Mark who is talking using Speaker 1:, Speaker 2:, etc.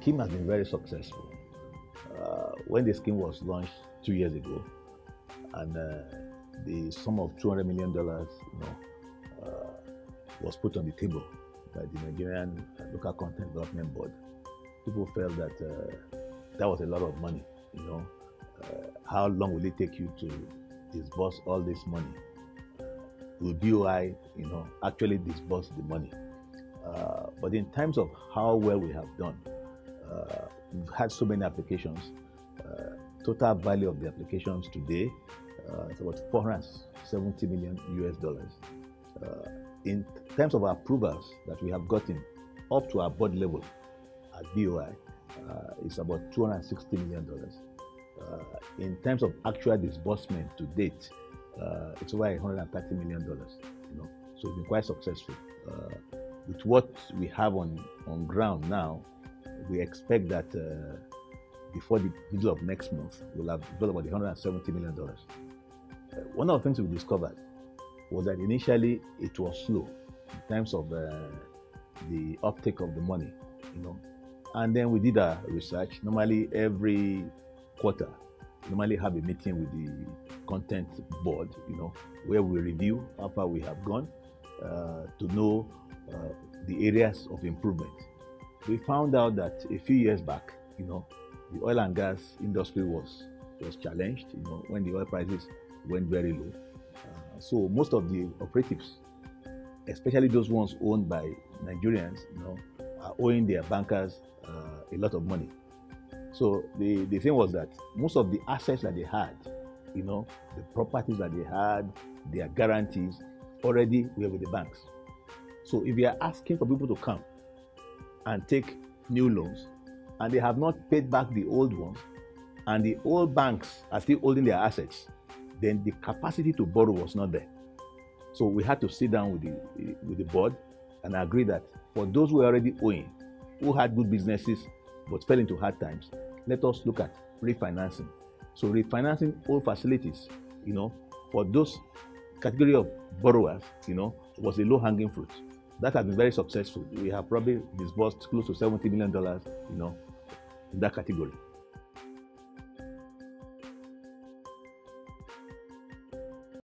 Speaker 1: scheme has been very successful. When the scheme was launched 2 years ago, and the sum of $200 million, was put on the table by the Nigerian Local Content Development Board, people felt that that was a lot of money. How long will it take you to disburse all this money? Will BOI, actually disburse the money? But in terms of how well we have done, we've had so many applications. Total value of the applications today is about $470 million US. In terms of approvals that we have gotten up to our board level at BOI, it's about $260 million. In terms of actual disbursement to date, it's over $130 million. So it's been quite successful. With what we have on ground now, we expect that before the middle of next month, we'll have developed about $170 million. One of the things we discovered was that initially it was slow in terms of the uptake of the money, And then we did our research. Normally every quarter, we normally have a meeting with the content board, where we review how far we have gone to know the areas of improvement. We found out that a few years back, the oil and gas industry was challenged, when the oil prices went very low. So most of the operatives, especially those ones owned by Nigerians, are owing their bankers a lot of money. So the thing was that most of the assets that they had, the properties that they had, their guarantees, already were with the banks. So if you are asking for people to come and take new loans, and they have not paid back the old ones, and the old banks are still holding their assets, then the capacity to borrow was not there. So we had to sit down with the board and agree that for those who are already owing, who had good businesses but fell into hard times, let us look at refinancing. So refinancing old facilities, for those category of borrowers, was a low-hanging fruit. That has been very successful. We have probably disbursed close to $70 million, in that category.